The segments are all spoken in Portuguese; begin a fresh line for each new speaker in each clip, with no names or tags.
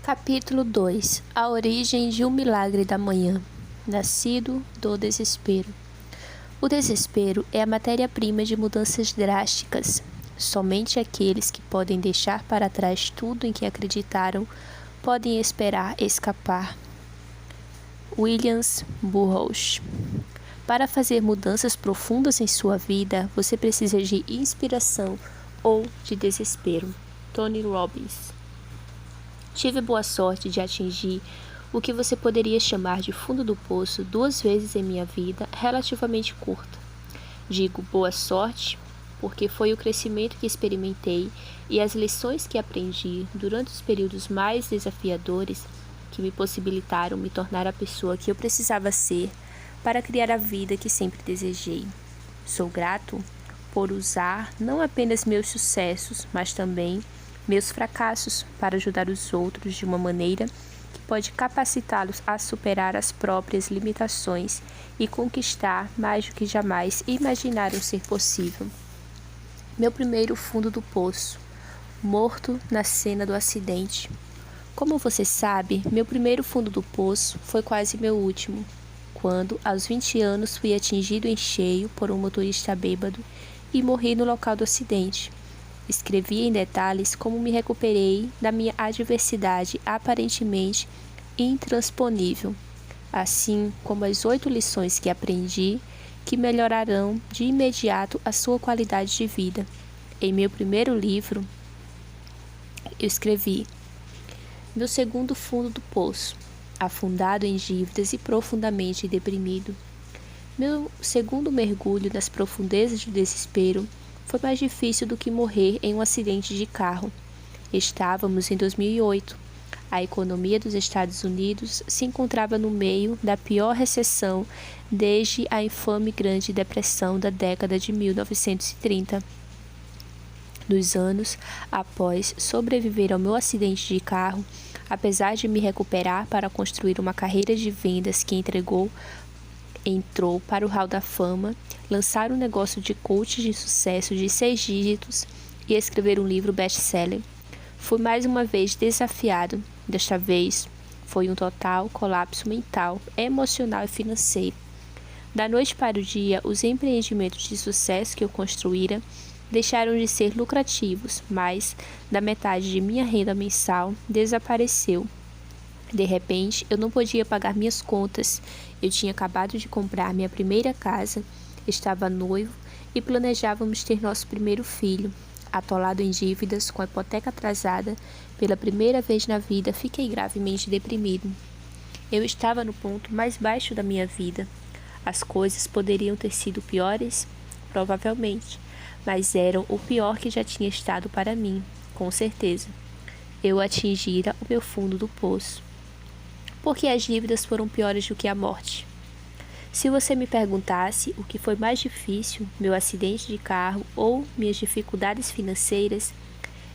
Capítulo 2. A origem de um milagre da manhã. Nascido do desespero. O desespero é a matéria-prima de mudanças drásticas. Somente aqueles que podem deixar para trás tudo em que acreditaram podem esperar escapar. Williams Burroughs. Para fazer mudanças profundas em sua vida, você precisa de inspiração ou de desespero. Tony Robbins. Tive boa sorte de atingir o que você poderia chamar de fundo do poço 2 vezes em minha vida relativamente curta. Digo boa sorte porque foi o crescimento que experimentei e as lições que aprendi durante os períodos mais desafiadores que me possibilitaram me tornar a pessoa que eu precisava ser para criar a vida que sempre desejei. Sou grato por usar não apenas meus sucessos, mas também meus fracassos para ajudar os outros de uma maneira que pode capacitá-los a superar as próprias limitações e conquistar mais do que jamais imaginaram ser possível. Meu primeiro fundo do poço, morto na cena do acidente. Como você sabe, meu primeiro fundo do poço foi quase meu último, quando, aos 20 anos, fui atingido em cheio por um motorista bêbado e morri no local do acidente. Escrevi em detalhes como me recuperei da minha adversidade aparentemente intransponível, assim como as 8 lições que aprendi que melhorarão de imediato a sua qualidade de vida. Em meu primeiro livro, eu escrevi: meu segundo fundo do poço, afundado em dívidas e profundamente deprimido. Meu segundo mergulho nas profundezas do desespero foi mais difícil do que morrer em um acidente de carro. Estávamos em 2008. A economia dos Estados Unidos se encontrava no meio da pior recessão desde a infame Grande Depressão da década de 1930. Nos anos após sobreviver ao meu acidente de carro, apesar de me recuperar para construir uma carreira de vendas que entrou para o hall da fama, lançar um negócio de coach de sucesso de 6 dígitos e escrever um livro best-seller. Fui mais uma vez desafiado. Desta vez, foi um total colapso mental, emocional e financeiro. Da noite para o dia, os empreendimentos de sucesso que eu construíra deixaram de ser lucrativos, mas da metade de minha renda mensal desapareceu. De repente, eu não podia pagar minhas contas. Eu tinha acabado de comprar minha primeira casa, estava noivo e planejávamos ter nosso primeiro filho. Atolado em dívidas, com a hipoteca atrasada, pela primeira vez na vida, fiquei gravemente deprimido. Eu estava no ponto mais baixo da minha vida. As coisas poderiam ter sido piores? Provavelmente, mas eram o pior que já tinha estado para mim, com certeza. Eu atingira o meu fundo do poço. Porque as dívidas foram piores do que a morte. Se você me perguntasse o que foi mais difícil, meu acidente de carro ou minhas dificuldades financeiras,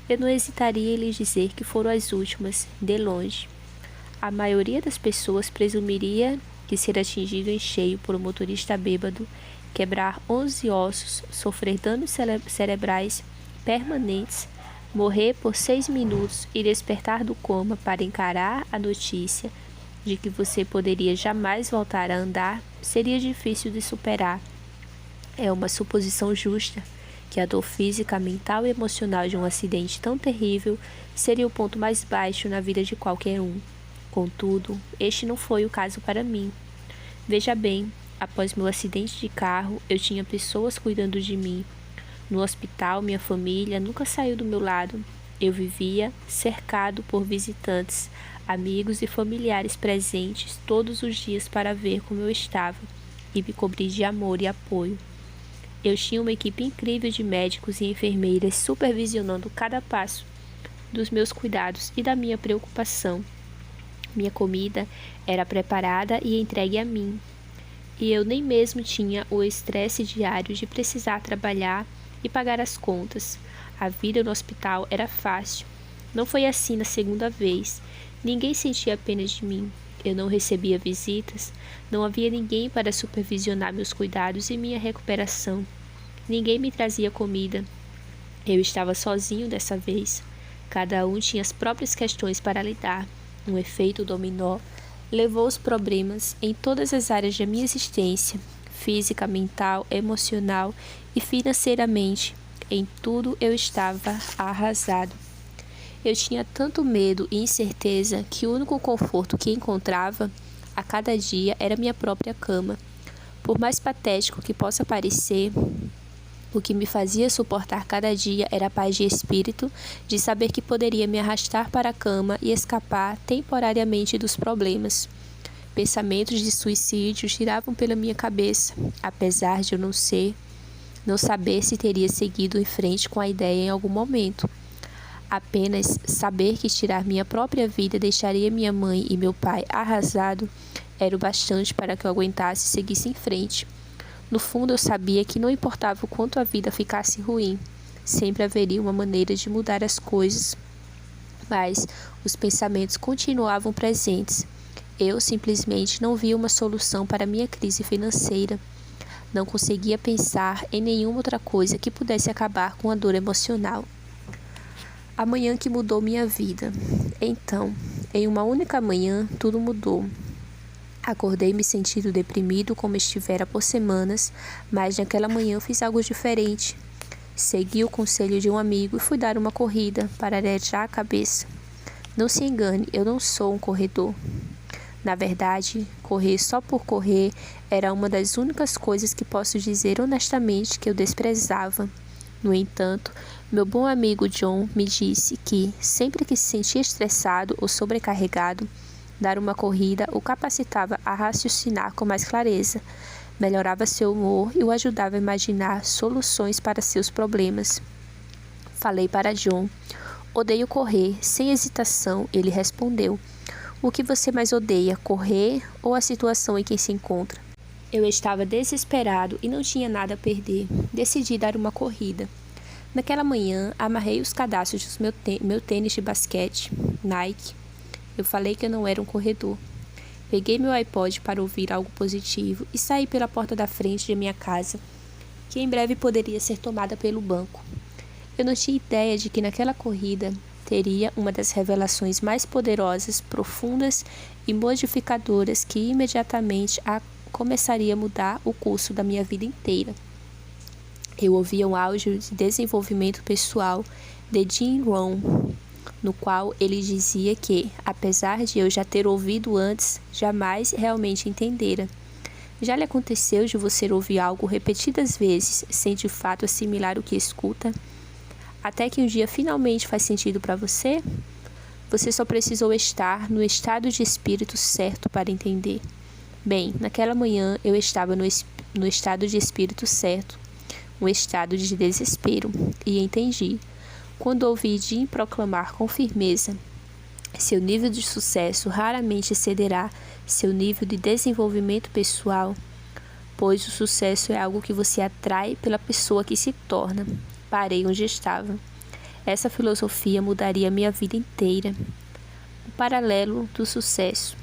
eu não hesitaria em lhe dizer que foram as últimas, de longe. A maioria das pessoas presumiria que ser atingido em cheio por um motorista bêbado, quebrar 11 ossos, sofrer danos cerebrais permanentes, morrer por 6 minutos e despertar do coma para encarar a notícia de que você poderia jamais voltar a andar, seria difícil de superar. É uma suposição justa que a dor física, mental e emocional de um acidente tão terrível seria o ponto mais baixo na vida de qualquer um. Contudo, este não foi o caso para mim. Veja bem, após meu acidente de carro, eu tinha pessoas cuidando de mim. No hospital, minha família nunca saiu do meu lado. Eu vivia cercado por visitantes, amigos e familiares presentes todos os dias para ver como eu estava e me cobrir de amor e apoio. Eu tinha uma equipe incrível de médicos e enfermeiras supervisionando cada passo dos meus cuidados e da minha preocupação. Minha comida era preparada e entregue a mim, e eu nem mesmo tinha o estresse diário de precisar trabalhar e pagar as contas. A vida no hospital era fácil. Não foi assim na segunda vez. Ninguém sentia pena de mim. Eu não recebia visitas. Não havia ninguém para supervisionar meus cuidados e minha recuperação. Ninguém me trazia comida. Eu estava sozinho dessa vez. Cada um tinha as próprias questões para lidar. Um efeito dominó levou os problemas em todas as áreas da minha existência, física, mental, emocional e financeiramente. Em tudo eu estava arrasado. Eu tinha tanto medo e incerteza que o único conforto que encontrava a cada dia era minha própria cama. Por mais patético que possa parecer, o que me fazia suportar cada dia era a paz de espírito de saber que poderia me arrastar para a cama e escapar temporariamente dos problemas. Pensamentos de suicídio giravam pela minha cabeça, apesar de eu não saber se teria seguido em frente com a ideia em algum momento. Apenas saber que tirar minha própria vida deixaria minha mãe e meu pai arrasado era o bastante para que eu aguentasse e seguisse em frente. No fundo, eu sabia que não importava o quanto a vida ficasse ruim, sempre haveria uma maneira de mudar as coisas. Mas os pensamentos continuavam presentes. Eu simplesmente não via uma solução para minha crise financeira. Não conseguia pensar em nenhuma outra coisa que pudesse acabar com a dor emocional. A manhã que mudou minha vida. Então, em uma única manhã, tudo mudou. Acordei me sentindo deprimido como estivera por semanas, mas naquela manhã fiz algo diferente. Segui o conselho de um amigo e fui dar uma corrida para arejar a cabeça. Não se engane, eu não sou um corredor. Na verdade, correr só por correr era uma das únicas coisas que posso dizer honestamente que eu desprezava. No entanto, meu bom amigo John me disse que, sempre que se sentia estressado ou sobrecarregado, dar uma corrida o capacitava a raciocinar com mais clareza, melhorava seu humor e o ajudava a imaginar soluções para seus problemas. Falei para John: odeio correr. Sem hesitação, ele respondeu: o que você mais odeia, correr ou a situação em que se encontra? Eu estava desesperado e não tinha nada a perder. Decidi dar uma corrida. Naquela manhã, amarrei os cadastros do meu tênis de basquete, Nike. Eu falei que eu não era um corredor. Peguei meu iPod para ouvir algo positivo e saí pela porta da frente de minha casa, que em breve poderia ser tomada pelo banco. Eu não tinha ideia de que naquela corrida teria uma das revelações mais poderosas, profundas e modificadoras que imediatamente começaria a mudar o curso da minha vida inteira. Eu ouvia um áudio de desenvolvimento pessoal de Jim Rohn, no qual ele dizia que, apesar de eu já ter ouvido antes, jamais realmente entendera. Já lhe aconteceu de você ouvir algo repetidas vezes, sem de fato assimilar o que escuta? Até que um dia finalmente faz sentido para você? Você só precisou estar no estado de espírito certo para entender. Bem, naquela manhã eu estava no estado de espírito certo, um estado de desespero, e entendi. Quando ouvi Jim proclamar com firmeza: seu nível de sucesso raramente excederá seu nível de desenvolvimento pessoal, pois o sucesso é algo que você atrai pela pessoa que se torna. Parei onde estava. Essa filosofia mudaria minha vida inteira. O paralelo do sucesso.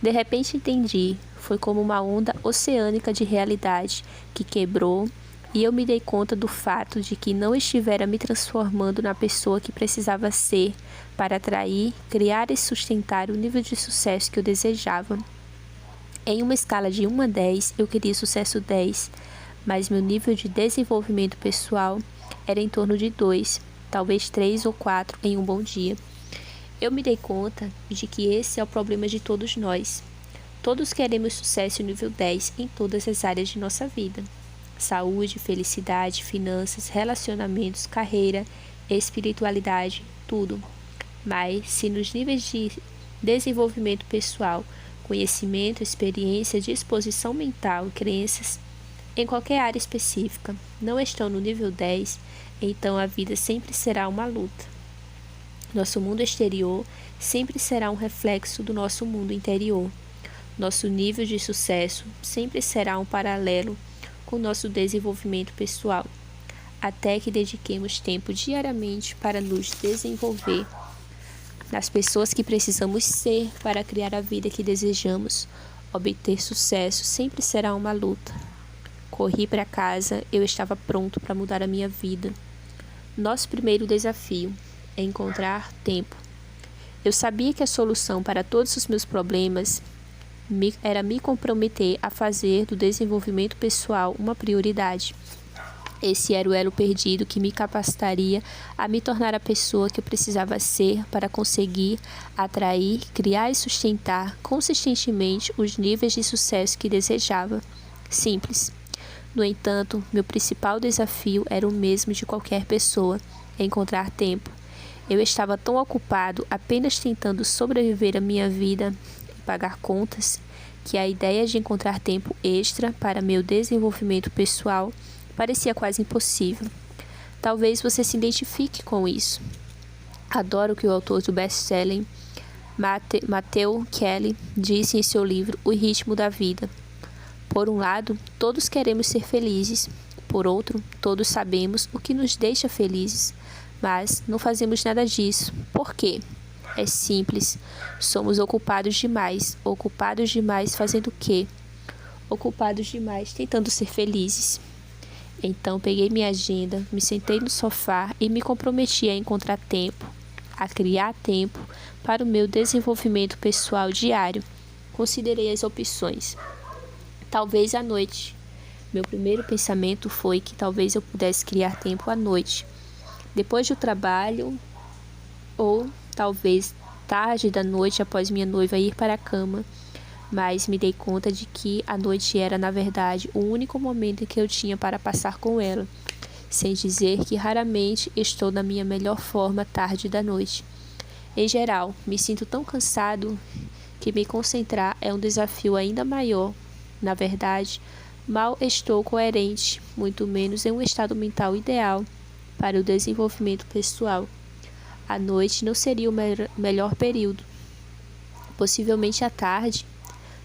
De repente entendi. Foi como uma onda oceânica de realidade que quebrou, e eu me dei conta do fato de que não estivera me transformando na pessoa que precisava ser para atrair, criar e sustentar o nível de sucesso que eu desejava. Em uma escala de 1 a 10, eu queria sucesso 10, mas meu nível de desenvolvimento pessoal era em torno de 2, talvez 3 ou 4 em um bom dia. Eu me dei conta de que esse é o problema de todos nós. Todos queremos sucesso nível 10 em todas as áreas de nossa vida. Saúde, felicidade, finanças, relacionamentos, carreira, espiritualidade, tudo. Mas se nos níveis de desenvolvimento pessoal, conhecimento, experiência, disposição mental e crenças, em qualquer área específica, não estão no nível 10, então a vida sempre será uma luta. Nosso mundo exterior sempre será um reflexo do nosso mundo interior. Nosso nível de sucesso sempre será um paralelo com o nosso desenvolvimento pessoal, até que dediquemos tempo diariamente para nos desenvolver nas pessoas que precisamos ser para criar a vida que desejamos. Obter sucesso sempre será uma luta. Corri para casa, eu estava pronto para mudar a minha vida. Nosso primeiro desafio. encontrar tempo. Eu sabia que a solução para todos os meus problemas era me comprometer a fazer do desenvolvimento pessoal uma prioridade. Esse era o elo perdido que me capacitaria a me tornar a pessoa que eu precisava ser para conseguir atrair, criar e sustentar consistentemente os níveis de sucesso que desejava. Simples. No entanto, meu principal desafio era o mesmo de qualquer pessoa: encontrar tempo. Eu estava tão ocupado apenas tentando sobreviver à minha vida e pagar contas, que a ideia de encontrar tempo extra para meu desenvolvimento pessoal parecia quase impossível. Talvez você se identifique com isso. Adoro o que o autor do best-selling Matthew Kelly disse em seu livro O Ritmo da Vida. Por um lado, todos queremos ser felizes. Por outro, todos sabemos o que nos deixa felizes, mas não fazemos nada disso. Por quê? É simples. Somos ocupados demais. Ocupados demais fazendo o quê? Ocupados demais tentando ser felizes. Então peguei minha agenda, me sentei no sofá e me comprometi a encontrar tempo, a criar tempo para o meu desenvolvimento pessoal diário. Considerei as opções. Talvez à noite. Meu primeiro pensamento foi que talvez eu pudesse criar tempo à noite, depois do trabalho, ou talvez tarde da noite após minha noiva ir para a cama. Mas me dei conta de que a noite era, na verdade, o único momento que eu tinha para passar com ela, sem dizer que raramente estou na minha melhor forma tarde da noite. Em geral, me sinto tão cansado que me concentrar é um desafio ainda maior. Na verdade, mal estou coerente, muito menos em um estado mental ideal para o desenvolvimento pessoal. A noite não seria o melhor período. Possivelmente à tarde.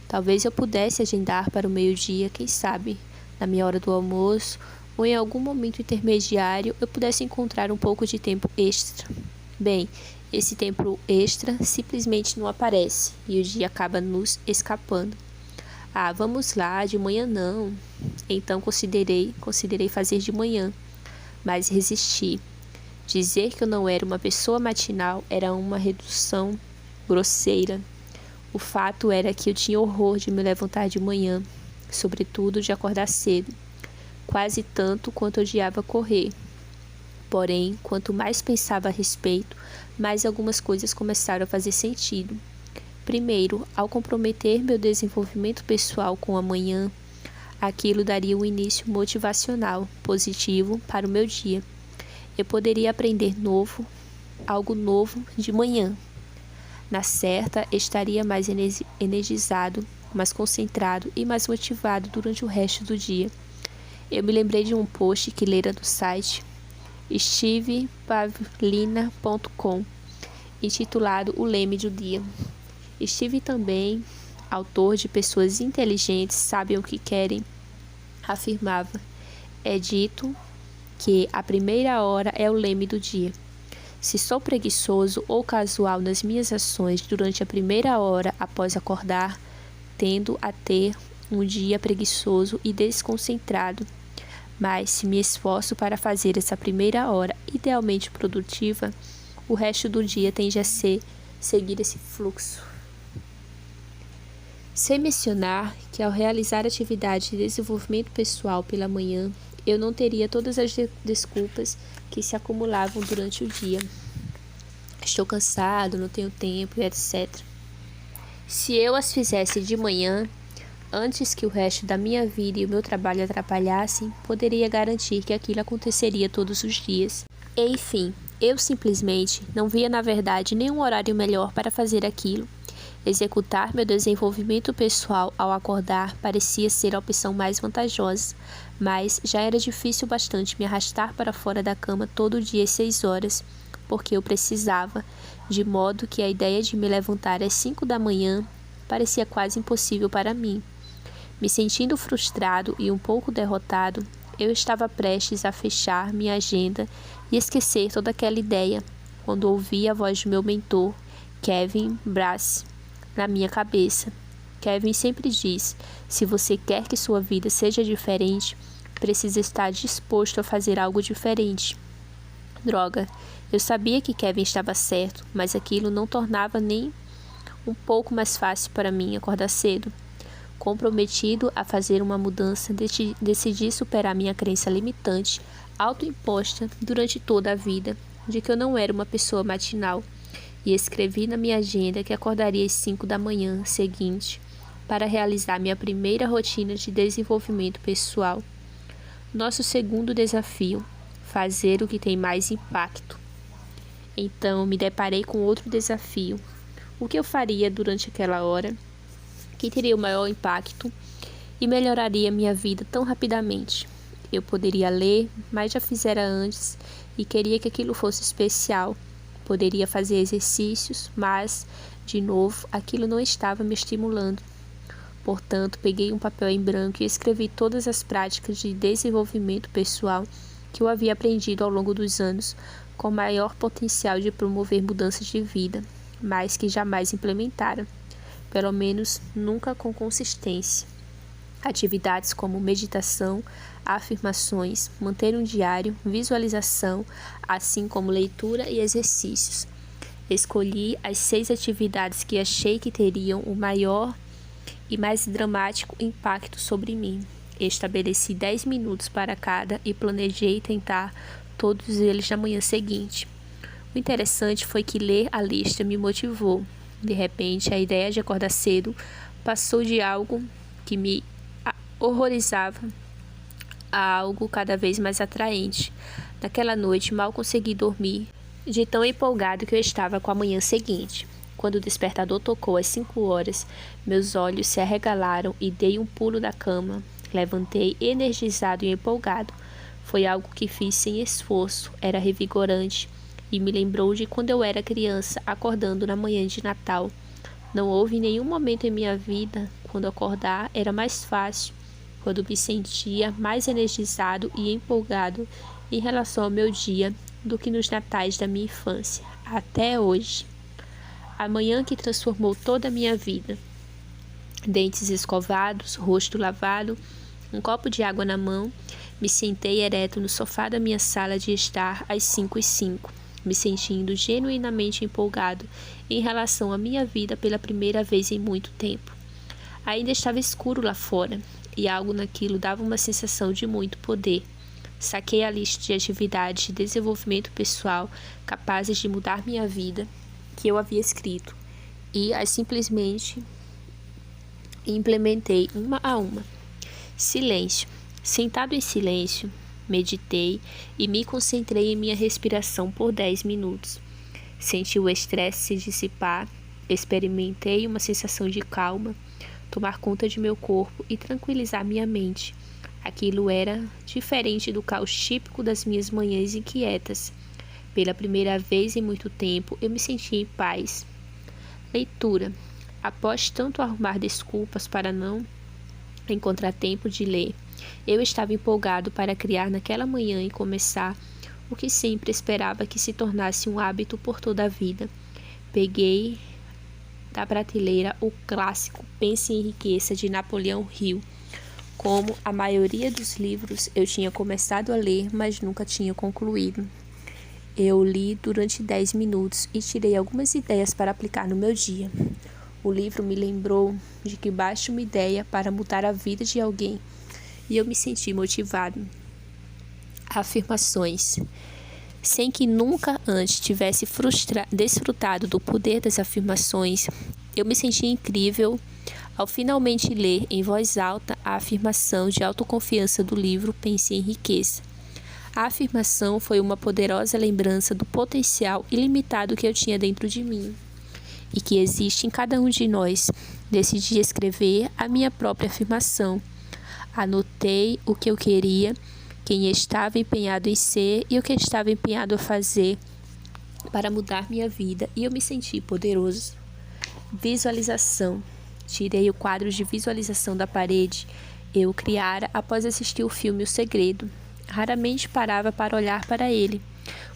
Talvez eu pudesse agendar para o meio-dia, quem sabe, na minha hora do almoço, ou em algum momento intermediário eu pudesse encontrar um pouco de tempo extra. Bem, esse tempo extra simplesmente não aparece e o dia acaba nos escapando. Ah, vamos lá, de manhã não. Então considerei fazer de manhã, mas resisti. Dizer que eu não era uma pessoa matinal era uma redução grosseira. O fato era que eu tinha horror de me levantar de manhã, sobretudo de acordar cedo, quase tanto quanto odiava correr. Porém, quanto mais pensava a respeito, mais algumas coisas começaram a fazer sentido. Primeiro, ao comprometer meu desenvolvimento pessoal com a manhã, aquilo daria um início motivacional, positivo para o meu dia. Eu poderia aprender algo novo de manhã. Na certa, estaria mais energizado, mais concentrado e mais motivado durante o resto do dia. Eu me lembrei de um post que lera no site stevepavlina.com, intitulado O Leme do Dia. Steve também, autor de Pessoas Inteligentes Sabem o que Querem, afirmava: é dito que a primeira hora é o leme do dia. Se sou preguiçoso ou casual nas minhas ações durante a primeira hora após acordar, tendo a ter um dia preguiçoso e desconcentrado. Mas se me esforço para fazer essa primeira hora idealmente produtiva, o resto do dia tende a seguir esse fluxo. Sem mencionar que ao realizar atividade de desenvolvimento pessoal pela manhã, eu não teria todas as desculpas que se acumulavam durante o dia. Estou cansado, não tenho tempo, etc. Se eu as fizesse de manhã, antes que o resto da minha vida e o meu trabalho atrapalhassem, poderia garantir que aquilo aconteceria todos os dias. Enfim, eu simplesmente não via na verdade nenhum horário melhor para fazer aquilo. Executar meu desenvolvimento pessoal ao acordar parecia ser a opção mais vantajosa, mas já era difícil bastante me arrastar para fora da cama todo dia às 6 horas, porque eu precisava, de modo que a ideia de me levantar às 5 da manhã parecia quase impossível para mim. Me sentindo frustrado e um pouco derrotado, eu estava prestes a fechar minha agenda e esquecer toda aquela ideia, quando ouvi a voz do meu mentor, Kevin Brass, na minha cabeça. Kevin sempre diz: se você quer que sua vida seja diferente, precisa estar disposto a fazer algo diferente. Droga, eu sabia que Kevin estava certo, mas aquilo não tornava nem um pouco mais fácil para mim acordar cedo. Comprometido a fazer uma mudança, decidi superar minha crença limitante, autoimposta durante toda a vida, de que eu não era uma pessoa matinal, e escrevi na minha agenda que acordaria às 5 da manhã seguinte para realizar minha primeira rotina de desenvolvimento pessoal. Nosso segundo desafio: fazer o que tem mais impacto. Então, me deparei com outro desafio. O que eu faria durante aquela hora que teria o maior impacto e melhoraria minha vida tão rapidamente? Eu poderia ler, mas já fizera antes e queria que aquilo fosse especial. Poderia fazer exercícios, mas, de novo, aquilo não estava me estimulando. Portanto, peguei um papel em branco e escrevi todas as práticas de desenvolvimento pessoal que eu havia aprendido ao longo dos anos, com maior potencial de promover mudanças de vida, mas que jamais implementara, pelo menos nunca com consistência. Atividades como meditação, afirmações, manter um diário, visualização, assim como leitura e exercícios. Escolhi as 6 atividades que achei que teriam o maior e mais dramático impacto sobre mim. Estabeleci 10 minutos para cada e planejei tentar todos eles na manhã seguinte. O interessante foi que ler a lista me motivou. De repente, a ideia de acordar cedo passou de algo que me horrorizava a algo cada vez mais atraente. Naquela noite, mal consegui dormir, de tão empolgado que eu estava com a manhã seguinte. Quando o despertador tocou às 5 horas, meus olhos se arregalaram e dei um pulo da cama. Levantei energizado e empolgado. Foi algo que fiz sem esforço, era revigorante e me lembrou de quando eu era criança, acordando na manhã de Natal. Não houve nenhum momento em minha vida quando acordar era mais fácil, quando me sentia mais energizado e empolgado em relação ao meu dia do que nos natais da minha infância, até hoje. A manhã que transformou toda a minha vida. Dentes escovados, rosto lavado, um copo de água na mão, me sentei ereto no sofá da minha sala de estar às 5h05, me sentindo genuinamente empolgado em relação à minha vida pela primeira vez em muito tempo. Ainda estava escuro lá fora, e algo naquilo dava uma sensação de muito poder. Saquei a lista de atividades de desenvolvimento pessoal capazes de mudar minha vida, que eu havia escrito, e as simplesmente implementei uma a uma. Silêncio. Sentado em silêncio, meditei e me concentrei em minha respiração por 10 minutos. Senti o estresse se dissipar, experimentei uma sensação de calma, tomar conta de meu corpo e tranquilizar minha mente. Aquilo era diferente do caos típico das minhas manhãs inquietas. Pela primeira vez em muito tempo, eu me senti em paz. Leitura. Após tanto arrumar desculpas para não encontrar tempo de ler, eu estava empolgado para criar naquela manhã e começar o que sempre esperava que se tornasse um hábito por toda a vida. Peguei da prateleira o clássico Pense e Enriqueça de Napoleão Hill. Como a maioria dos livros, eu tinha começado a ler, mas nunca tinha concluído. Eu li durante 10 minutos e tirei algumas ideias para aplicar no meu dia. O livro me lembrou de que basta uma ideia para mudar a vida de alguém, e eu me senti motivado. Afirmações. Sem que nunca antes tivesse desfrutado do poder das afirmações, eu me senti incrível ao finalmente ler em voz alta a afirmação de autoconfiança do livro Pense e Enriqueça. A afirmação foi uma poderosa lembrança do potencial ilimitado que eu tinha dentro de mim e que existe em cada um de nós. Decidi escrever a minha própria afirmação. Anotei o que eu queria, quem estava empenhado em ser e o que estava empenhado a fazer para mudar minha vida, e eu me senti poderoso. Visualização. Tirei o quadro de visualização da parede. Eu o criara após assistir o filme O Segredo. Raramente parava para olhar para ele,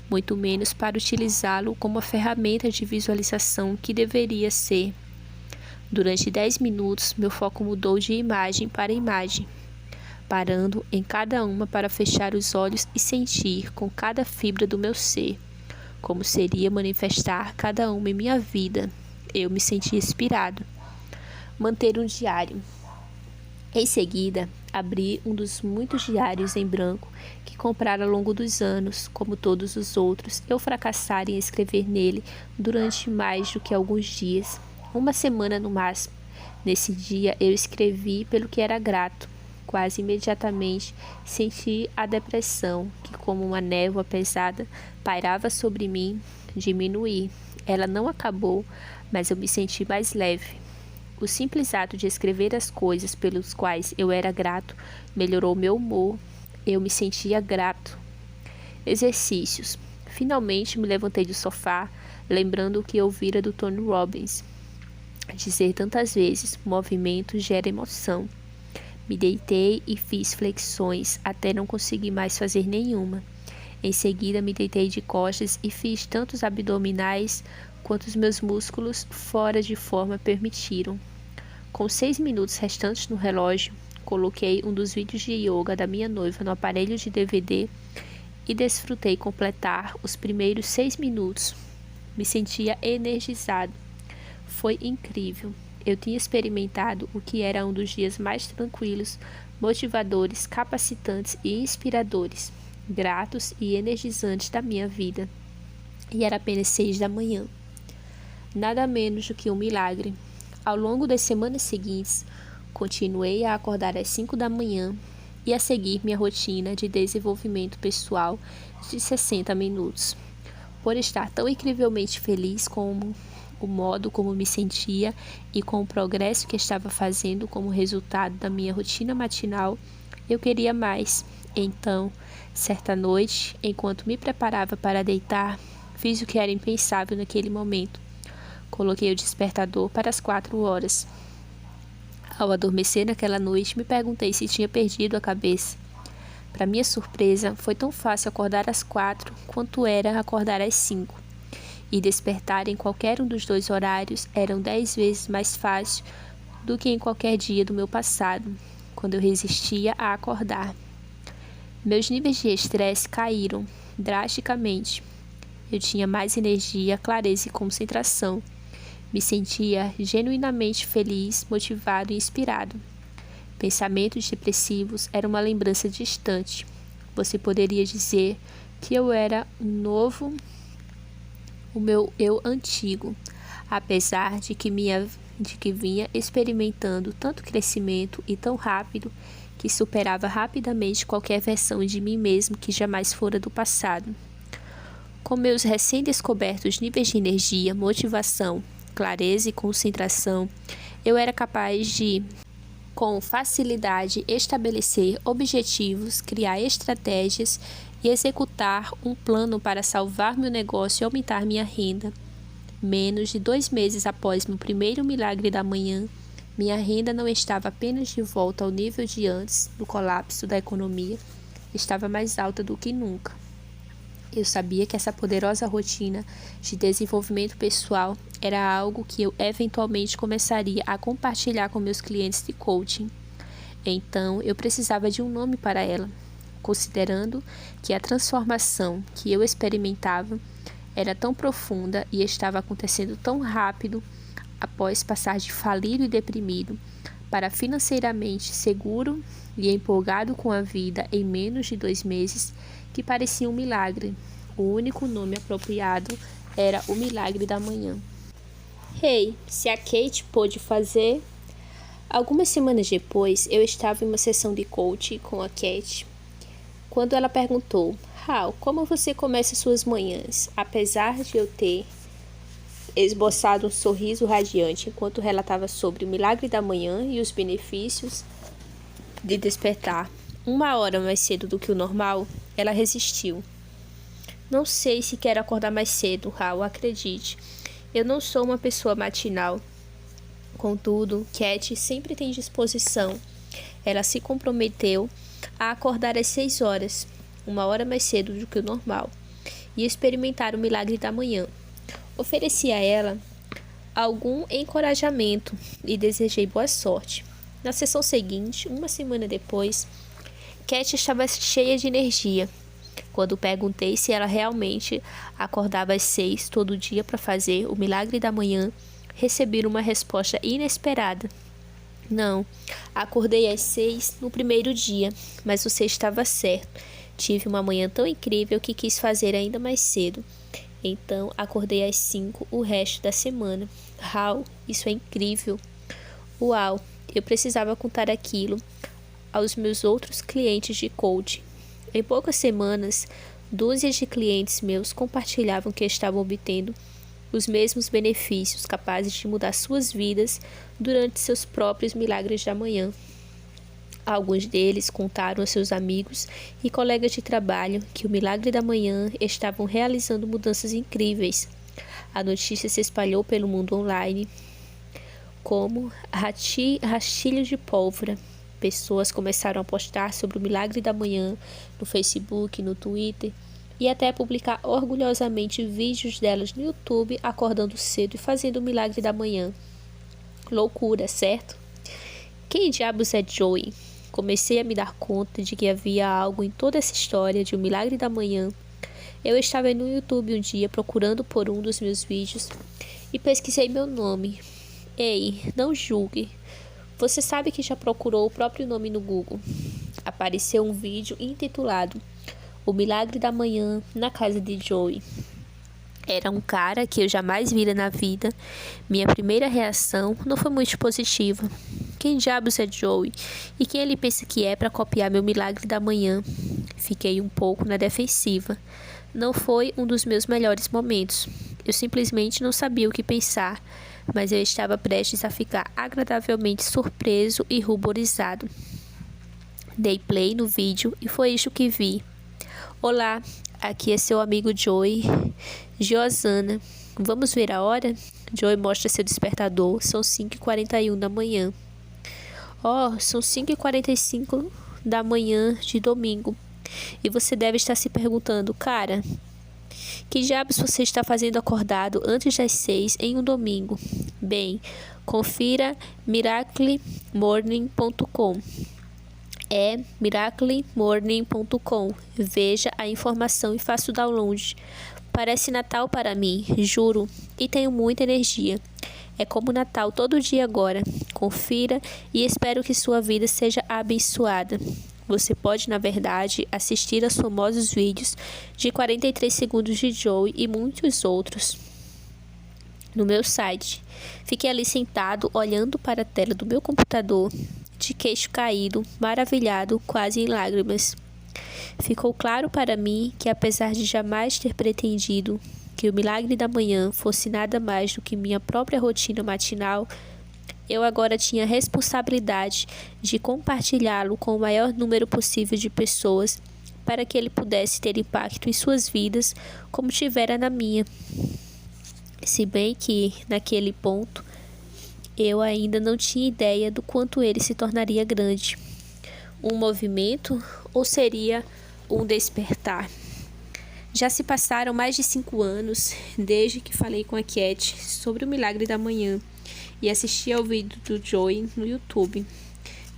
muito menos para utilizá-lo como a ferramenta de visualização que deveria ser. Durante 10 minutos, meu foco mudou de imagem para imagem. parando em cada uma para fechar os olhos e sentir com cada fibra do meu ser como seria manifestar cada uma em minha vida. Eu me senti inspirado. Manter um diário. Em seguida, abri um dos muitos diários em branco que comprara ao longo dos anos. Como todos os outros, eu fracassara em escrever nele durante mais do que alguns dias, uma semana no máximo. Nesse dia, eu escrevi pelo que era grato. Quase imediatamente senti a depressão que, como uma névoa pesada, pairava sobre mim, diminuir. Ela não acabou, mas eu me senti mais leve. O simples ato de escrever as coisas pelos quais eu era grato melhorou meu humor. Eu me sentia grato. Exercícios. Finalmente me levantei do sofá, lembrando o que ouvira do Tony Robbins dizer tantas vezes: movimento gera emoção. Me deitei e fiz flexões até não conseguir mais fazer nenhuma. Em seguida, me deitei de costas e fiz tantos abdominais quanto os meus músculos fora de forma permitiram. Com 6 minutos restantes no relógio, coloquei um dos vídeos de yoga da minha noiva no aparelho de DVD e desfrutei completar os primeiros 6 minutos. Me sentia energizado. Foi incrível. Eu tinha experimentado o que era um dos dias mais tranquilos, motivadores, capacitantes e inspiradores, gratos e energizantes da minha vida. E era apenas 6 da manhã. Nada menos do que um milagre. Ao longo das semanas seguintes, continuei a acordar às 5 da manhã e a seguir minha rotina de desenvolvimento pessoal de 60 minutos. Por estar tão incrivelmente feliz com o modo como me sentia e com o progresso que estava fazendo como resultado da minha rotina matinal, eu queria mais. Então, certa noite, enquanto me preparava para deitar, fiz o que era impensável naquele momento. Coloquei o despertador para as 4 horas. Ao adormecer naquela noite, me perguntei se tinha perdido a cabeça. Para minha surpresa, foi tão fácil acordar às 4 quanto era acordar às 5. E despertar em qualquer um dos dois horários eram 10 vezes mais fácil do que em qualquer dia do meu passado, quando eu resistia a acordar. Meus níveis de estresse caíram drasticamente. Eu tinha mais energia, clareza e concentração. Me sentia genuinamente feliz, motivado e inspirado. Pensamentos depressivos eram uma lembrança distante. Você poderia dizer que eu era o meu eu antigo, apesar de que vinha experimentando tanto crescimento e tão rápido que superava rapidamente qualquer versão de mim mesmo que jamais fora do passado. Com meus recém-descobertos níveis de energia, motivação, clareza e concentração, eu era capaz de, com facilidade, estabelecer objetivos, criar estratégias e executar um plano para salvar meu negócio e aumentar minha renda. Menos de 2 meses após meu primeiro milagre da manhã, minha renda não estava apenas de volta ao nível de antes do colapso da economia, estava mais alta do que nunca. Eu sabia que essa poderosa rotina de desenvolvimento pessoal era algo que eu eventualmente começaria a compartilhar com meus clientes de coaching. Então, eu precisava de um nome para ela, considerando que a transformação que eu experimentava era tão profunda e estava acontecendo tão rápido após passar de falido e deprimido para financeiramente seguro e empolgado com a vida em menos de 2 meses, que parecia um milagre. O único nome apropriado era o milagre da manhã. Se a Kate pôde fazer... Algumas semanas depois, eu estava em uma sessão de coaching com a Kate, quando ela perguntou: Hal, como você começa suas manhãs? Apesar de eu ter esboçado um sorriso radiante enquanto relatava sobre o milagre da manhã e os benefícios de despertar 1 hora mais cedo do que o normal, ela resistiu. Não sei se quero acordar mais cedo, Hal, acredite. Eu não sou uma pessoa matinal. Contudo, Kate sempre tem disposição. Ela se comprometeu a acordar às 6 horas, 1 hora mais cedo do que o normal, e experimentar o milagre da manhã. Ofereci a ela algum encorajamento e desejei boa sorte. Na sessão seguinte, uma semana depois, Cat estava cheia de energia. Quando perguntei se ela realmente acordava às 6 todo dia para fazer o milagre da manhã, recebi uma resposta inesperada. Não, acordei às 6 no primeiro dia, mas você estava certo. Tive uma manhã tão incrível que quis fazer ainda mais cedo. Então, acordei às 5 o resto da semana. Uau, isso é incrível. Uau, eu precisava contar aquilo aos meus outros clientes de coaching. Em poucas semanas, dúzias de clientes meus compartilhavam que estavam obtendo os mesmos benefícios capazes de mudar suas vidas durante seus próprios milagres da manhã. Alguns deles contaram a seus amigos e colegas de trabalho que o milagre da manhã estavam realizando mudanças incríveis. A notícia se espalhou pelo mundo online como rastilho de pólvora. Pessoas começaram a postar sobre o milagre da manhã no Facebook, no Twitter e até publicar orgulhosamente vídeos delas no YouTube acordando cedo e fazendo o milagre da manhã. Loucura, certo? Quem diabos é Joey? Comecei a me dar conta de que havia algo em toda essa história de um milagre da manhã. Eu estava no YouTube um dia procurando por um dos meus vídeos e pesquisei meu nome. Ei, não julgue. Você sabe que já procurou o próprio nome no Google. Apareceu um vídeo intitulado O Milagre da Manhã na casa de Joey. Era um cara que eu jamais vira na vida. Minha primeira reação não foi muito positiva. Quem diabos é Joey? E quem ele pensa que é para copiar meu milagre da manhã? Fiquei um pouco na defensiva. Não foi um dos meus melhores momentos. Eu simplesmente não sabia o que pensar, mas eu estava prestes a ficar agradavelmente surpreso e ruborizado. Dei play no vídeo e foi isso que vi. Olá, aqui é seu amigo Joey. Giosana, vamos ver a hora? Joey mostra seu despertador, são 5h41 da manhã. Oh, são 5h45 da manhã de domingo. E você deve estar se perguntando, cara, que diabos você está fazendo acordado antes das 6 em um domingo? Bem, confira miraclemorning.com. É miraclemorning.com. Veja a informação e faça o download. Parece Natal para mim, juro, e tenho muita energia. É como Natal todo dia agora. Confira e espero que sua vida seja abençoada. Você pode, na verdade, assistir aos famosos vídeos de 43 segundos de Joey e muitos outros no meu site. Fiquei ali sentado, olhando para a tela do meu computador, de queixo caído, maravilhado, quase em lágrimas. Ficou claro para mim que, apesar de jamais ter pretendido que o milagre da manhã fosse nada mais do que minha própria rotina matinal, eu agora tinha a responsabilidade de compartilhá-lo com o maior número possível de pessoas para que ele pudesse ter impacto em suas vidas como tivera na minha. Se bem que, naquele ponto, eu ainda não tinha ideia do quanto ele se tornaria grande. Um movimento ou seria um despertar? Já se passaram mais de 5 anos desde que falei com a Cat sobre o milagre da manhã e assisti ao vídeo do Joey no YouTube.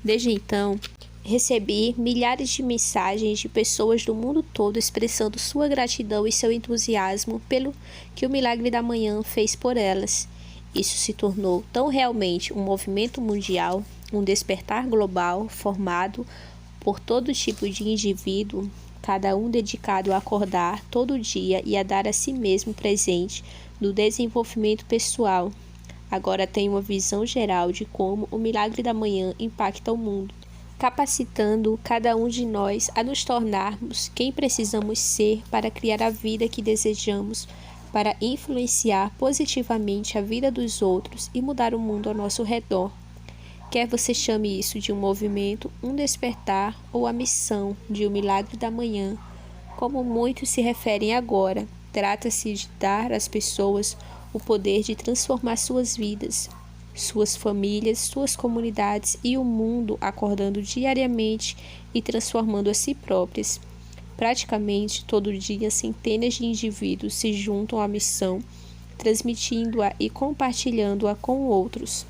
Desde então, recebi milhares de mensagens de pessoas do mundo todo expressando sua gratidão e seu entusiasmo pelo que o milagre da manhã fez por elas. Isso se tornou tão realmente um movimento mundial, um despertar global formado por todo tipo de indivíduo, cada um dedicado a acordar todo dia e a dar a si mesmo presente no desenvolvimento pessoal. Agora tenho uma visão geral de como o milagre da manhã impacta o mundo, capacitando cada um de nós a nos tornarmos quem precisamos ser para criar a vida que desejamos, para influenciar positivamente a vida dos outros e mudar o mundo ao nosso redor. Quer você chame isso de um movimento, um despertar ou a missão de um milagre da manhã, como muitos se referem agora, trata-se de dar às pessoas o poder de transformar suas vidas, suas famílias, suas comunidades e o mundo acordando diariamente e transformando a si próprias. Praticamente todo dia, centenas de indivíduos se juntam à missão, transmitindo-a e compartilhando-a com outros.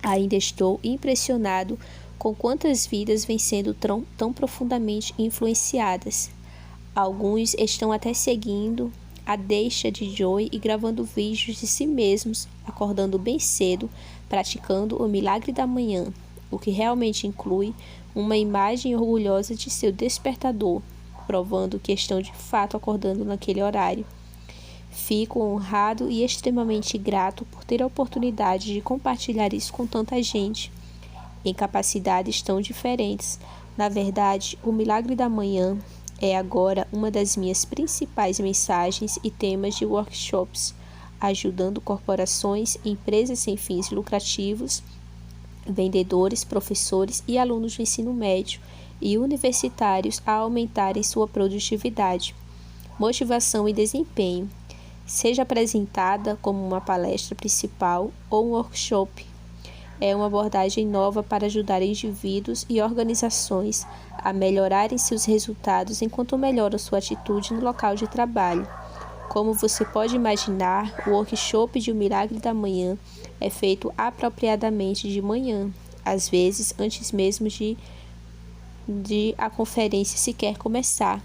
Ainda estou impressionado Com quantas vidas vêm sendo tão profundamente influenciadas? Alguns estão até seguindo a deixa de Joy e gravando vídeos de si mesmos, acordando bem cedo, praticando o milagre da manhã, o que realmente inclui uma imagem orgulhosa de seu despertador, provando que estão de fato acordando naquele horário. Fico honrado e extremamente grato por ter a oportunidade de compartilhar isso com tanta gente, em capacidades tão diferentes. Na verdade, o milagre da manhã é agora uma das minhas principais mensagens e temas de workshops, ajudando corporações, empresas sem fins lucrativos, vendedores, professores e alunos do ensino médio e universitários a aumentarem sua produtividade, motivação e desempenho, seja apresentada como uma palestra principal ou um workshop. É uma abordagem nova para ajudar indivíduos e organizações a melhorarem seus resultados enquanto melhoram sua atitude no local de trabalho. Como você pode imaginar, o workshop de O Milagre da Manhã é feito apropriadamente de manhã, às vezes antes mesmo de a conferência sequer começar.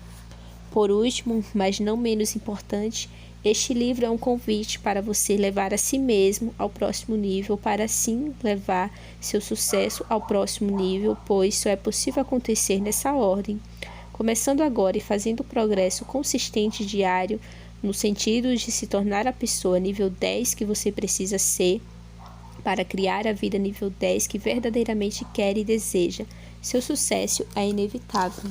Por último, mas não menos importante, este livro é um convite para você levar a si mesmo ao próximo nível, para assim levar seu sucesso ao próximo nível, pois só é possível acontecer nessa ordem. Começando agora e fazendo progresso consistente diário, no sentido de se tornar a pessoa nível 10 que você precisa ser, para criar a vida nível 10 que verdadeiramente quer e deseja. Seu sucesso é inevitável.